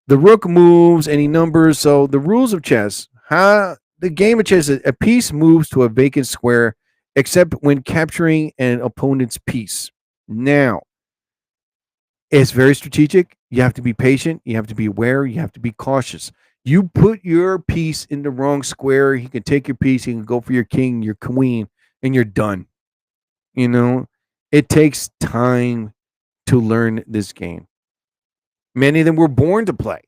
The rook moves any numbers. So the rules of chess, the game of chess, a piece moves to a vacant square, except when capturing an opponent's piece. Now, it's very strategic. You have to be patient. You have to be aware. You have to be cautious. You put your piece in the wrong square, he can take your piece, he can go for your king, your queen, and you're done. You know, it takes time to learn this game. Many of them were born to play.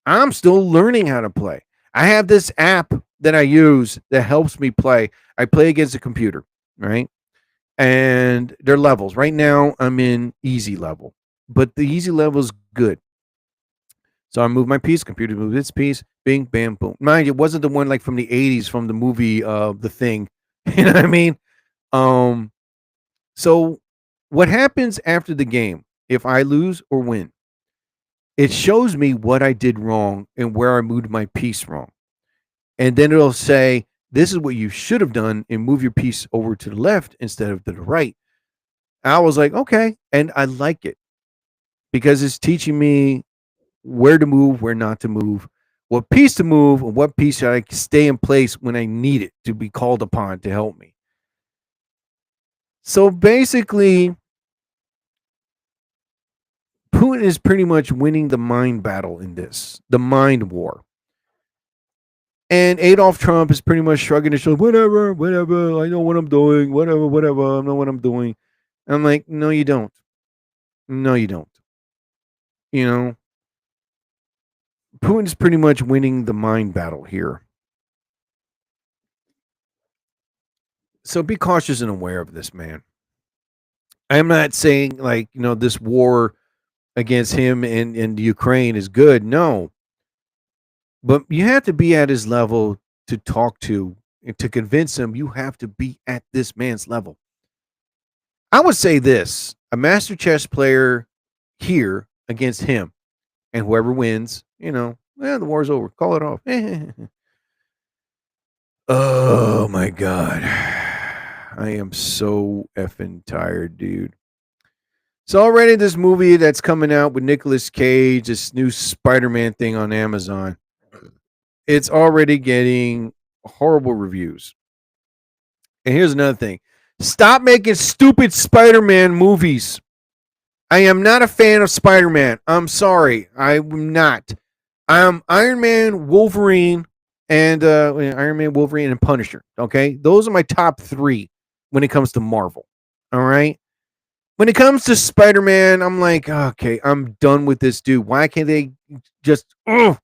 I'm still learning how to play. I have this app that I use that helps me play. I play against a computer, right? And they're levels. Right now, I'm in easy level, but the easy level is good. So I move my piece, computer moves its piece, bing, bam, boom. Mind you, it wasn't the one like from the 80s from the movie The Thing. You know what I mean? So what happens after the game, if I lose or win, it shows me what I did wrong and where I moved my piece wrong. And then it'll say, this is what you should have done and move your piece over to the left instead of to the right. I was like, okay. And I like it because it's teaching me where to move, where not to move, what piece to move, and what piece should I stay in place when I need it to be called upon to help me. So basically, Putin is pretty much winning the mind battle in this, the mind war. And Adolf Trump is pretty much shrugging his shoulders, whatever, I know what I'm doing, whatever, I know what I'm doing. I'm like, no, you don't. No, you don't. You know, Putin's pretty much winning the mind battle here. So be cautious and aware of this, man. I'm not saying like, you know, this war against him in Ukraine is good. No. But you have to be at his level to talk to and to convince him you have to be at this man's level. I would say this, a master chess player here against him, and whoever wins, you know, the war's over. Call it off. Oh my God. I am so effing tired, dude. So already this movie that's coming out with Nicolas Cage, this new Spider-Man thing on Amazon, it's already getting horrible reviews. And here's another thing. Stop making stupid Spider-Man movies. I am not a fan of Spider-Man. I'm sorry. I'm not. I'm Iron Man, Wolverine, and Punisher. Okay? Those are my top 3 when it comes to Marvel. All right? When it comes to Spider-Man, I'm like, okay, I'm done with this dude. Why can't they just I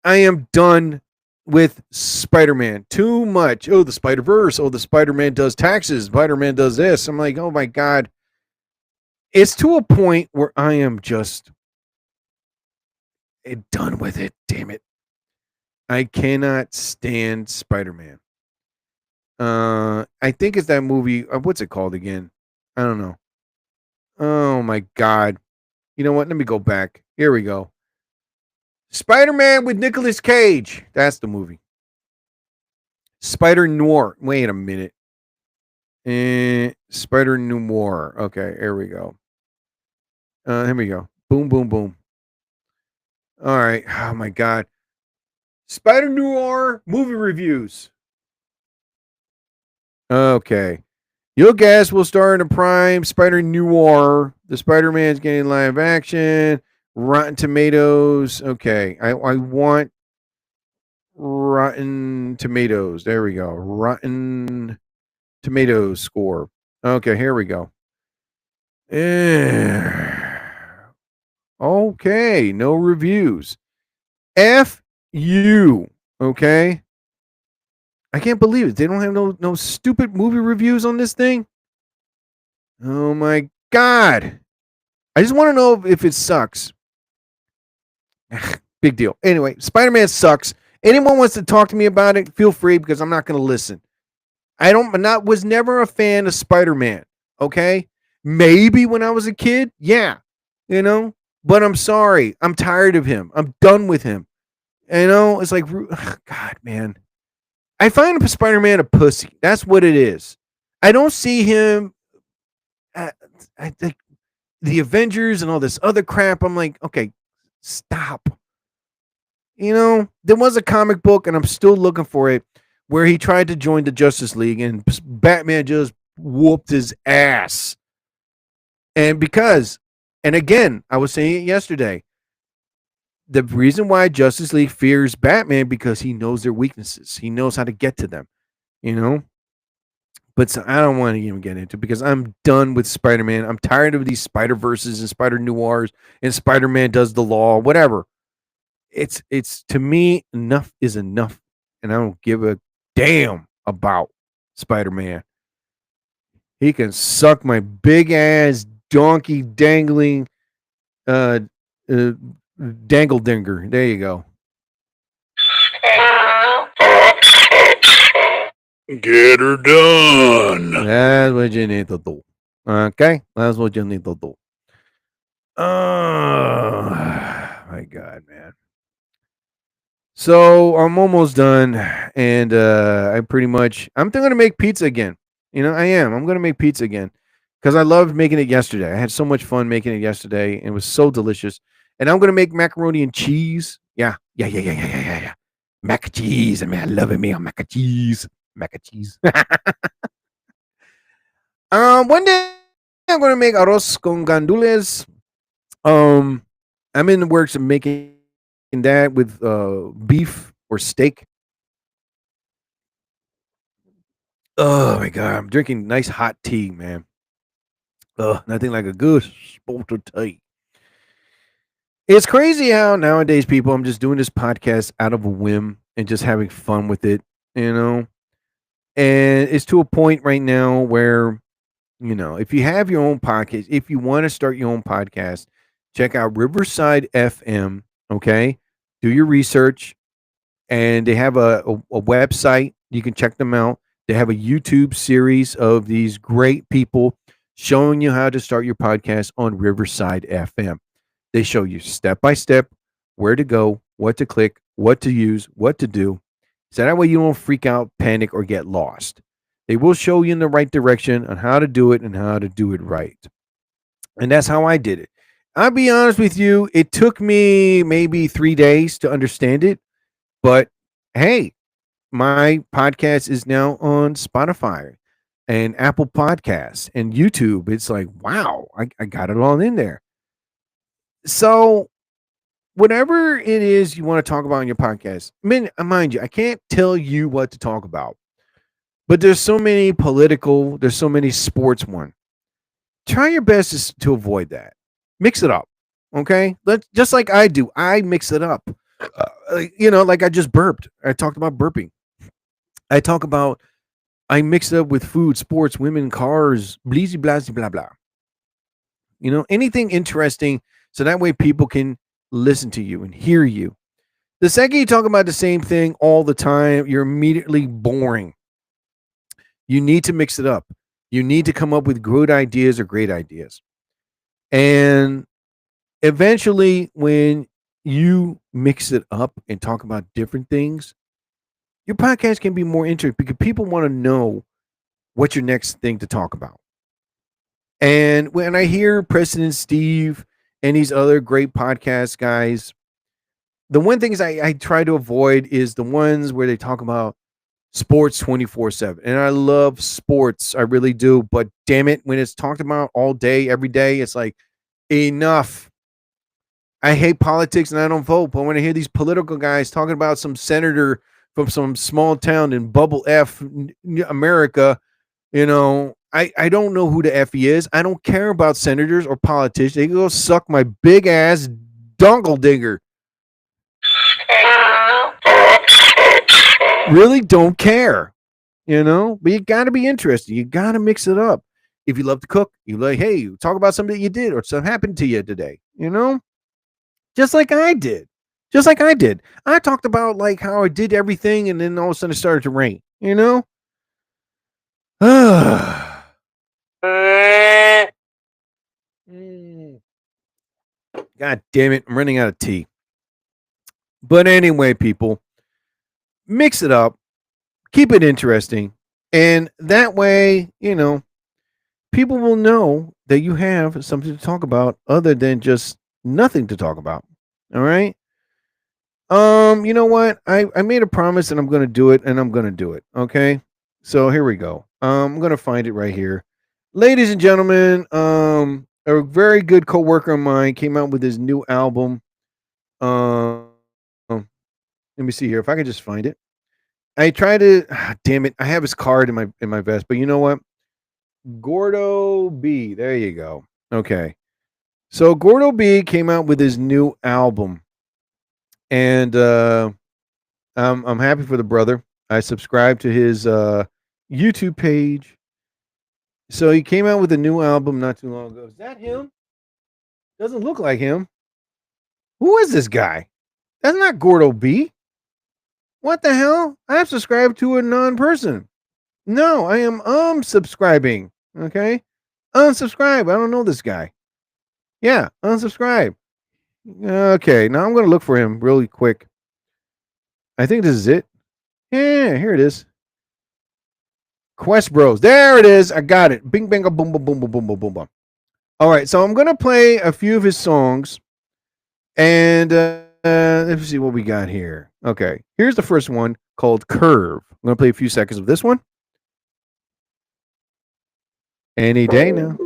am done with Spider-Man. Too much. Oh, the Spider-Verse. Oh, the Spider-Man does taxes. Spider-Man does this. I'm like, oh my God. It's to a point where I am just done with it. Damn it. I cannot stand Spider-Man. I think it's that movie. What's it called again? I don't know. Oh my God. You know what? Let me go back. Here we go. Spider-Man with Nicolas Cage. That's the movie. Spider Noir. Wait a minute. Spider Noir. Okay, here we go. Here we go. Boom, boom, boom. All right. Oh my God. Spider Noir movie reviews. Okay. You'll guess we'll star in a prime Spider Noir. The Spider-Man's getting live action. Rotten Tomatoes. Okay. I want Rotten Tomatoes. There we go. Rotten Tomatoes score. Okay, here we go. Okay, no reviews. F you. Okay. I can't believe it. They don't have no stupid movie reviews on this thing. Oh my God. I just want to know if it sucks. Big deal. Anyway, Spider-Man sucks. Anyone wants to talk to me about it, feel free, because I'm not going to listen. Was never a fan of Spider-Man. Okay. Maybe when I was a kid. Yeah. But I'm sorry. I'm tired of him. I'm done with him. It's like, God, man. I find Spider-Man a pussy. That's what it is. I don't see him. I think the Avengers and all this other crap. I'm like, okay, stop. There was a comic book, and I'm still looking for it, where he tried to join the Justice League, and Batman just whooped his ass. And again, I was saying it yesterday, the reason why Justice League fears Batman, because he knows their weaknesses. He knows how to get to them, But so I don't want to even get into it, because I'm done with Spider-Man. I'm tired of these Spider-Verses and Spider Noirs and Spider-Man does the law, whatever. It's to me, enough is enough, and I don't give a damn about Spider-Man. He can suck my big ass donkey dangling dangle dinger. There you go. Get her done. That's what you need to do. Okay? That's what you need to do. Oh, my God, man. So I'm almost done, and I'm going to make pizza again. I am. I'm going to make pizza again, because I loved making it yesterday. I had so much fun making it yesterday, and it was so delicious. And I'm going to make macaroni and cheese. Yeah. Mac and cheese. Man, I love it, man. Mac and cheese. One day I'm going to make arroz con gandules. I'm in the works of making that with beef or steak. Oh my God, I'm drinking nice hot tea, man. Nothing like a good spot of tea. It's crazy how nowadays I'm just doing this podcast out of a whim and just having fun with it, And it's to a point right now where, if you have your own podcast, if you want to start your own podcast, check out Riverside FM. Okay. Do your research, and they have a website. You can check them out. They have a YouTube series of these great people showing you how to start your podcast on Riverside FM. They show you step by step where to go, what to click, what to use, what to do. So that way you don't freak out, panic, or get lost. They will show you in the right direction on how to do it and how to do it right. And that's how I did it. I'll be honest with you, it took me maybe 3 days to understand it. But hey, my podcast is now on Spotify and Apple Podcasts and YouTube. It's like, wow, I got it all in there. So whatever it is you want to talk about in your podcast, mind you, I can't tell you what to talk about. But there's so many political, there's so many sports one. Try your best to avoid that. Mix it up. Okay? Just like I do. I mix it up. Like I just burped. I talked about burping. I mix it up with food, sports, women, cars, bleezy, blasey, blah, blah. Anything interesting, so that way people can listen to you and hear you. The second you talk about the same thing all the time, you're immediately boring. You need to mix it up. You need to come up with good ideas or great ideas. And eventually, when you mix it up and talk about different things, your podcast can be more interesting because people want to know what's your next thing to talk about. And when I hear President Steve and these other great podcast guys, the one thing is I try to avoid is the ones where they talk about sports 24/7. And I love sports. I really do. But damn it, when it's talked about all day, every day, it's like, enough. I hate politics and I don't vote. But when I hear these political guys talking about some senator from some small town in Bubble F, America, I don't know who the F he is. I don't care about senators or politicians. They can go suck my big ass dongle digger. Really don't care, but you got to be interested. You got to mix it up. If you love to cook, you like, hey, talk about something that you did or something happened to you today, just like I did. I talked about like how I did everything and then all of a sudden it started to rain, God damn it. I'm running out of tea. But anyway, people, mix it up, keep it interesting. And that way, people will know that you have something to talk about other than just nothing to talk about. All right. You know what? I made a promise and I'm going to do it and I'm going to do it. Okay. So here we go. I'm going to find it right here. Ladies and gentlemen, a very good coworker of mine came out with his new album. Let me see here if I can just find it. I try to damn it. I have his card in my vest, but you know what? Gordo B. There you go. Okay. So Gordo B came out with his new album. And I'm happy for the brother. I subscribe to his YouTube page. So he came out with a new album not too long ago. Is that him? Doesn't look like him. Who is this guy? That's not Gordo B. What the hell? I'm subscribed to a non-person. No, I am unsubscribing. Okay? Unsubscribe. I don't know this guy. Yeah, unsubscribe. Okay, now I'm going to look for him really quick. I think this is it. Yeah, here it is. Quest Bros. There it is. I got it. Bing, bang, boom, boom, boom, boom, boom, boom, boom, boom. All right, so I'm going to play a few of his songs. And let's see what we got here. Okay, here's the first one called Curve. I'm going to play a few seconds of this one. Any day now.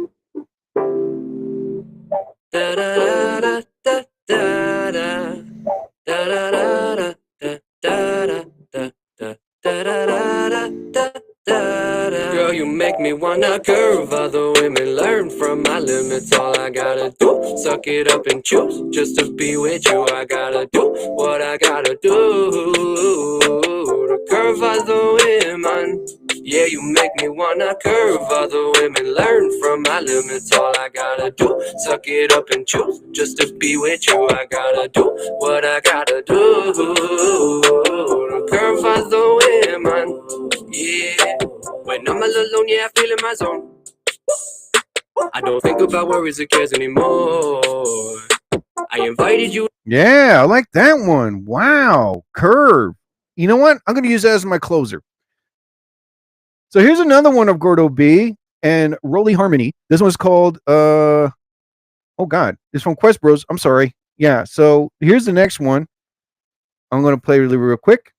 Girl, you make me wanna curve. Other women learn from my limits. All I gotta do, suck it up and choose. Just to be with you, I gotta do what I gotta do to curve other women. Yeah, you make me wanna curve. Other women learn from my limits. All I gotta do, suck it up and choose. Just to be with you, I gotta do what I gotta do to curve other women. Yeah, when I'm all alone, yeah, I feel in my zone. I don't think about worries or cares anymore. I invited you. Yeah, I like that one. Wow, Curve. You know what? I'm going to use that as my closer. So here's another one of Gordo B and Rolly Harmony. This one's called, oh God, it's from Quest Bros. I'm sorry. Yeah, so here's the next one. I'm going to play really real quick.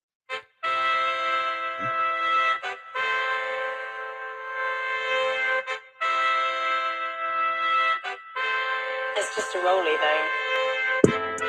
It's just a Rolly though.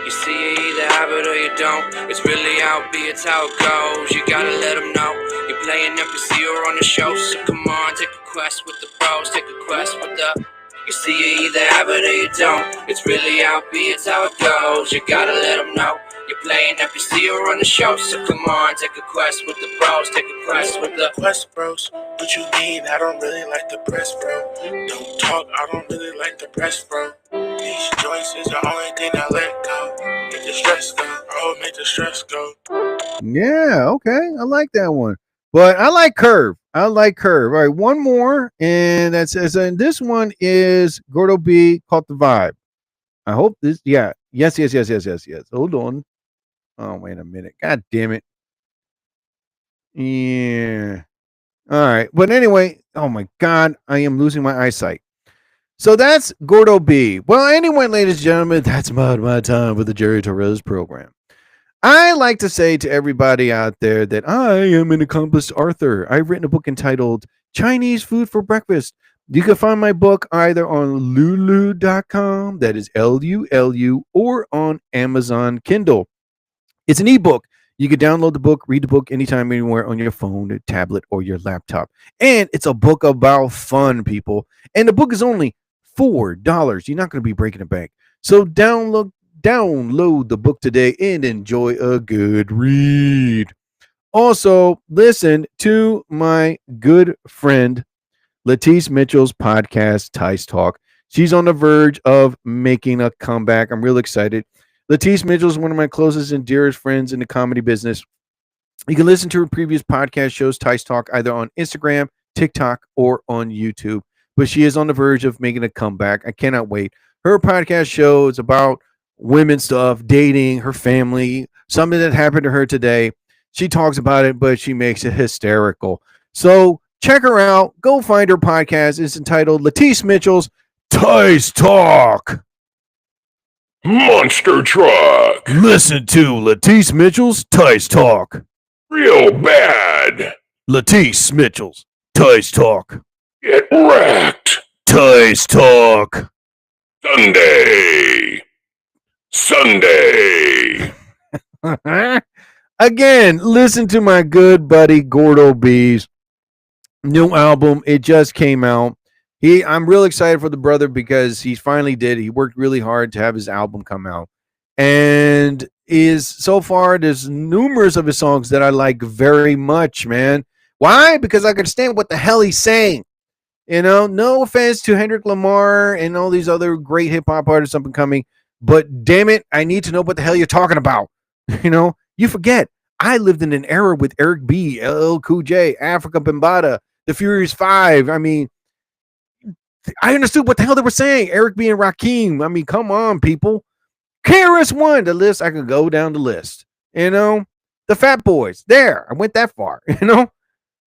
You see it either have it or you don't. It's really how it be, it's how it goes. You gotta let them know. You're playing NPC or on the show. So come on, take a quest with the bros. Take a quest with the... You see it either have it or you don't. It's really how it be, it's how it goes. You gotta let them know. You're playing NPC or on the show. So come on, take a quest with the bros. Take a quest with the... Quest Bros, what you mean? I don't really like the press, bro. Don't talk, I don't really like the press, bro. These joints is the only thing I let go. If the stress go. Oh, make the stress go. Yeah, okay. I like that one. But I like Curve. All right, one more. And and this one is Gordo B called The Vibe. I hope this, yeah. Yes. Hold on. Oh, wait a minute. God damn it. Yeah. All right. But anyway, oh my God, I am losing my eyesight. So that's Gordo B. Well, anyway, ladies and gentlemen, that's about my time with the Jerry Torres program. I like to say to everybody out there that I am an accomplished author. I've written a book entitled Chinese Food for Breakfast. You can find my book either on lulu.com, that is LULU, or on Amazon Kindle. It's an ebook. You can download the book, read the book anytime, anywhere on your phone, your tablet, or your laptop. And it's a book about fun, people. And the book is only $4. You're not going to be breaking the bank. So download the book today and enjoy a good read. Also, listen to my good friend Latisse Mitchell's podcast, Tice Talk. She's on the verge of making a comeback. I'm real excited. Latisse Mitchell is one of my closest and dearest friends in the comedy business. You can listen to her previous podcast shows, Tice Talk, either on Instagram, TikTok, or on YouTube. But she is on the verge of making a comeback. I cannot wait. Her podcast show is about women stuff, dating, her family, something that happened to her today. She talks about it, but she makes it hysterical. So check her out. Go find her podcast. It's entitled Latisse Mitchell's Tice Talk. Monster truck. Listen to Latisse Mitchell's Tice Talk. Real bad. Latisse Mitchell's Tice Talk. Get wrecked. Tice Talk. Sunday. Again, listen to my good buddy Gordo B's new album. It just came out. I'm real excited for the brother because he finally did. He worked really hard to have his album come out. And so far, there's numerous of his songs that I like very much, man. Why? Because I understand what the hell he's saying. You know, no offense to Kendrick Lamar and all these other great hip hop artists up and coming, but damn it, I need to know what the hell you're talking about. You know, you forget. I lived in an era with Eric B, LL Cool J, Africa Bambaataa, the Furious Five. I mean, I understood what the hell they were saying. Eric B and Rakim. I mean, come on, people. KRS-One, the list, I could go down the list. You know, the Fat Boys. There, I went that far, you know.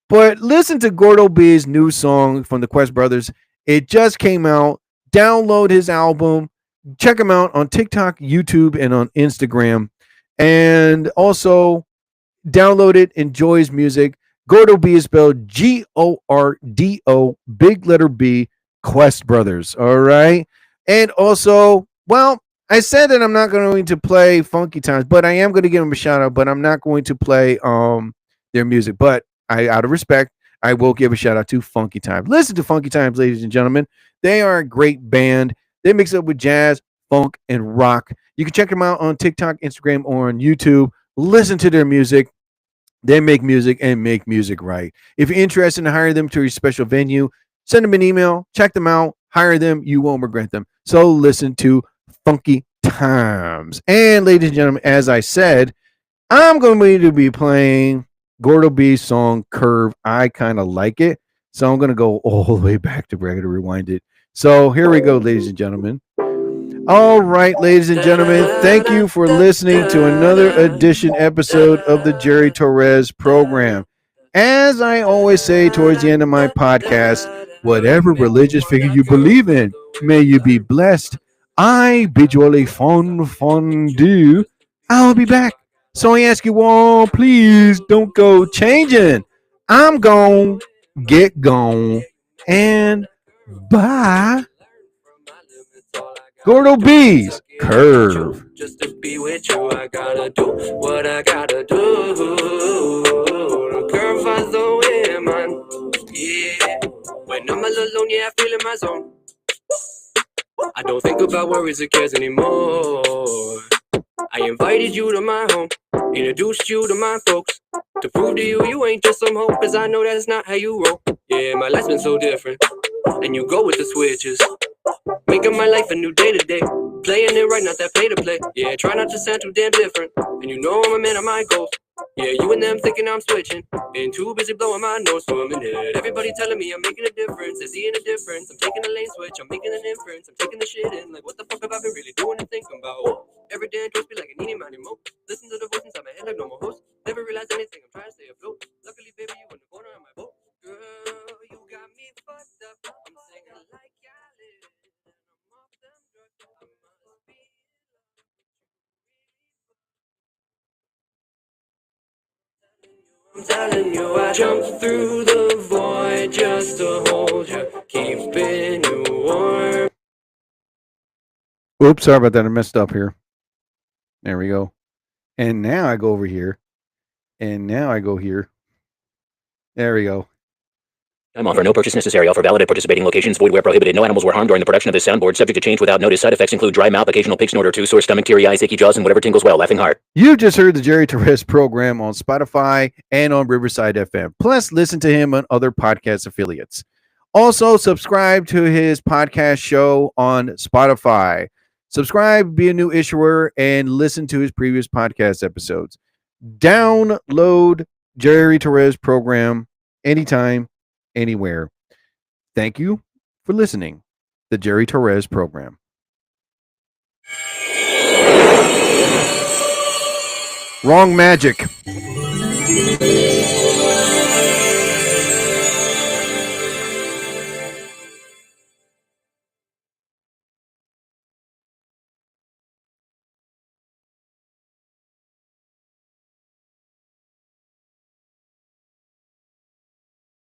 But listen to Gordo B's new song from the Quest Brothers. It just came out. Download his album. Check him out on TikTok, YouTube, and on Instagram. And also download it. Enjoy his music. Gordo B is spelled Gordo, big letter B, Quest Brothers. All right. And also, well, I said that I'm not going to play Funky Times, but I am going to give them a shout out, but I'm not going to play their music. But out of respect, I will give a shout out to Funky Times. Listen to Funky Times, ladies and gentlemen. They are a great band. They mix up with jazz, funk, and rock. You can check them out on TikTok, Instagram, or on YouTube. Listen to their music. They make music and make music right. If you're interested in hiring them to your special venue, send them an email, check them out, hire them. You won't regret them. So listen to Funky Times. And ladies and gentlemen, as I said, I'm going to be playing Gordo B's song Curve. I kind of like it. So I'm going to go all the way back to Bragg to rewind it. So here we go, ladies and gentlemen. All right, ladies and gentlemen, thank you for listening to another episode of the Jerry Torres program. As I always say towards the end of my podcast, whatever religious figure you believe in, may you be blessed. I bid you all a fondue. I'll be back. So I ask you all, please don't go changing. I'm gone, get gone, and bye. Gordo B's Curve. Just to be with you, I gotta do what I gotta do. The curve finds the way, man. Yeah. When I'm alone, yeah, I feel in my zone. I don't think about worries or cares anymore. I invited you to my home, introduced you to my folks, to prove to you you ain't just some hope, cause I know that's not how you roll. Yeah, my life's been so different, and you go with the switches, making my life a new day to day. Playing it right, not that play to play. Yeah, try not to sound too damn different. And you know I'm a man of my goals. Yeah, you and them thinking I'm switching. Been too busy blowing my nose for a minute. Everybody telling me I'm making a difference. They're seeing a difference. I'm taking a lane switch. I'm making an inference. I'm taking the shit in. Like, what the fuck have I been really doing and thinking about? Oh, every day I just be like a needy man mo. Listen to the voice inside my head like no more host. Never realized anything. I'm trying to stay afloat. Luckily, baby, you in the corner of my boat. Girl, you got me fucked up. I'm singing like Khaled. I'm off them drugs. I must be. I'm telling you, I jumped through the void just to hold you, keeping you warm. Oops, sorry about that. I messed up here. There we go. And now I go over here. And now I go here. There we go. Time offer. No purchase necessary. Offer valid at participating locations. Void where prohibited. No animals were harmed during the production of this soundboard. Subject to change without notice. Side effects include dry mouth, occasional pig snort or two, sore stomach, teary eyes, achy jaws, and whatever tingles well. Laughing heart. You just heard the Jerry Torres program on Spotify and on Riverside FM. Plus, listen to him on other podcast affiliates. Also, subscribe to his podcast show on Spotify. Subscribe, be a new issuer, and listen to his previous podcast episodes. Download Jerry Torres program anytime, anywhere. Thank you for listening. The Jerry Torres program. Wrong magic.